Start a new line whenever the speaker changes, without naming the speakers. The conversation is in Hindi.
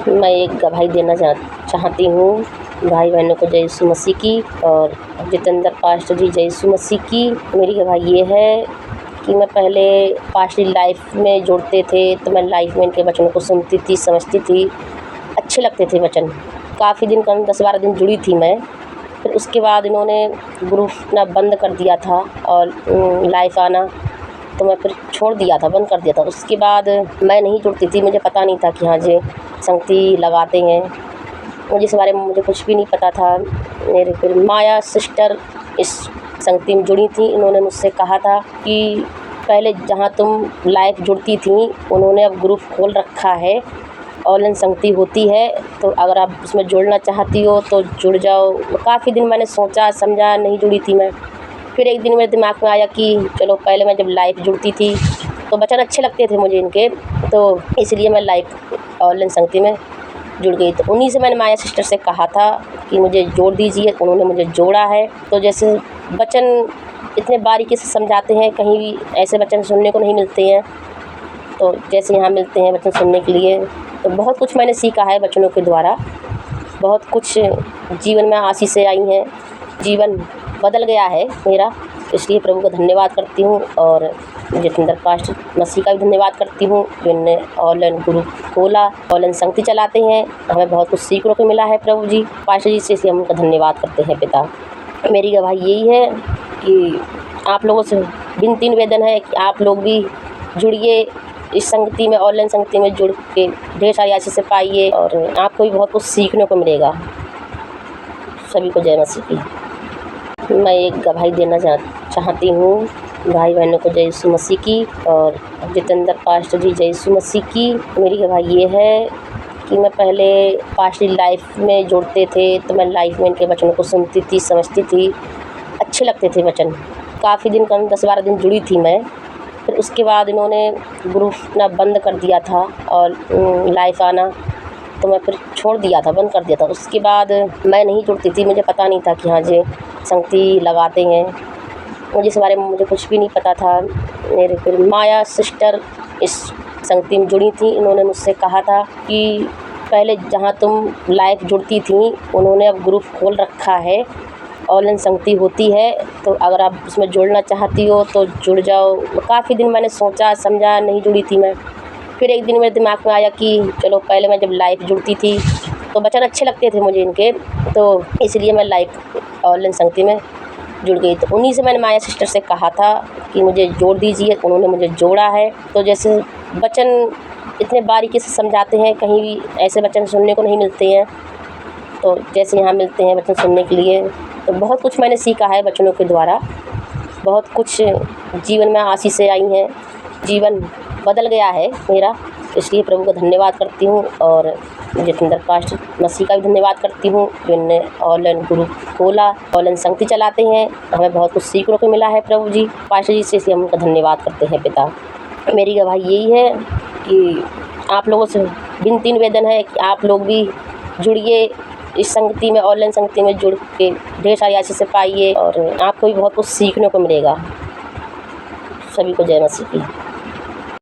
मैं एक गवाही देना चाहती हूँ भाई बहनों को जय यीशु मसीह की और जितेंद्र पास्टर जी जय यीशु मसीह की। मेरी गवाही ये है कि मैं पहले पास्टरी लाइफ में जुड़ते थे तो मैं लाइफ में इनके वचनों को सुनती थी, समझती थी, अच्छे लगते थे वचन। काफ़ी दिन कम 10-12 दिन जुड़ी थी मैं। फिर उसके बाद इन्होंने ग्रुप अपना बंद कर दिया था और लाइफ आना तो मैं फिर छोड़ दिया था, बंद कर दिया था। उसके बाद मैं नहीं जुड़ती थी, मुझे पता नहीं था कि हाँ जी संगति लगाते हैं, मुझे इस बारे में मुझे कुछ भी नहीं पता था। मेरे फिर माया सिस्टर इस संगति में जुड़ी थी। इन्होंने मुझसे कहा था कि पहले जहाँ तुम लाइफ जुड़ती थी उन्होंने अब ग्रुप खोल रखा है, ऑनलाइन संगति होती है, तो अगर आप उसमें जुड़ना चाहती हो तो जुड़ जाओ। काफ़ी दिन मैंने सोचा समझा, नहीं जुड़ी थी मैं। फिर एक दिन मेरे दिमाग में आया कि चलो पहले मैं जब लाइफ जुड़ती थी तो वचन अच्छे लगते थे मुझे इनके, तो इसलिए मैं लाइफ ऑनलाइन संगति में जुड़ गई। तो उन्हीं से मैंने माया सिस्टर से कहा था कि मुझे जोड़ दीजिए, उन्होंने मुझे जोड़ा है। तो जैसे वचन इतने बारीकी से समझाते हैं, कहीं भी ऐसे वचन सुनने को नहीं मिलते हैं, तो जैसे यहाँ मिलते हैं वचन सुनने के लिए, तो बहुत कुछ मैंने सीखा है वचनों के द्वारा। बहुत कुछ जीवन में आशीषें आई हैं, जीवन बदल गया है मेरा। इसलिए प्रभु का धन्यवाद करती हूँ और जितेंद्र पास्टर मसीह का भी धन्यवाद करती हूँ जो इन्होंने ऑनलाइन ग्रुप खोला, ऑनलाइन संगति चलाते हैं। हमें बहुत कुछ सीखने को मिला है प्रभु जी, पास्टर जी से, इसलिए हम उनका धन्यवाद करते हैं पिता। मेरी गवाही यही है कि आप लोगों से विनती निवेदन है कि आप लोग भी जुड़िए इस संगति में, ऑनलाइन संगति में जुड़ के ढेर सारी आशीष पाइए और आपको भी बहुत कुछ सीखने को मिलेगा। सभी को जय मसीह की। मैं एक गवाही देना चाहती हूँ भाई बहनों को जय यीशु मसीह की और जितेंद्र पास्टर जी जय यीशु मसीह की। मेरी गवाही ये है कि मैं पहले पास्टरी लाइफ में जुड़ते थे तो मैं लाइफ में इनके वचनों को सुनती थी, समझती थी, अच्छे लगते थे वचन। काफ़ी दिन कम 10-12 दिन जुड़ी थी मैं। फिर उसके बाद इन्होंने ग्रुप अपना बंद कर दिया था और लाइफ आना तो मैं फिर छोड़ दिया था, बंद कर दिया था। उसके बाद मैं नहीं जुड़ती थी, मुझे पता नहीं था कि हाँ जी संगति लगाते हैं, मुझे इस बारे में मुझे कुछ भी नहीं पता था। मेरे फिर माया सिस्टर इस संगति में जुड़ी थी। इन्होंने मुझसे कहा था कि पहले जहाँ तुम लाइफ जुड़ती थी उन्होंने अब ग्रुप खोल रखा है, ऑनलाइन संगति होती है, तो अगर आप उसमें जुड़ना चाहती हो तो जुड़ जाओ। काफ़ी दिन मैंने सोचा समझा, नहीं जुड़ी थी मैं। फिर एक दिन मेरे दिमाग में आया कि चलो पहले मैं जब लाइफ जुड़ती थी तो वचन अच्छे लगते थे मुझे इनके, तो इसलिए मैं लाइफ ऑनलाइन संगति में जुड़ गई। तो उन्हीं से मैंने माया सिस्टर से कहा था कि मुझे जोड़ दीजिए, उन्होंने मुझे जोड़ा है। तो जैसे वचन इतने बारीकी से समझाते हैं, कहीं भी ऐसे वचन सुनने को नहीं मिलते हैं, तो जैसे यहाँ मिलते हैं वचन सुनने के लिए, तो बहुत कुछ मैंने सीखा है वचनों के द्वारा। बहुत कुछ जीवन में आशीषें आई हैं, जीवन बदल गया है मेरा। इसलिए प्रभु का धन्यवाद करती हूँ और जितेंद्र पास्टर मसीह का भी धन्यवाद करती हूँ जो इन्होंने ऑनलाइन ग्रुप खोला, ऑनलाइन संगति चलाते हैं। हमें बहुत कुछ सीखने को मिला है प्रभु जी, पास्टर जी से, इसलिए हम उनका धन्यवाद करते हैं पिता। मेरी गवाही यही है कि आप लोगों से विनती निवेदन है कि आप लोग भी जुड़िए इस संगति में, ऑनलाइन संगति में जुड़ के ढेर सारी आशीषें पाइए और आपको भी बहुत कुछ सीखने को मिलेगा। सभी को जय मसीह की।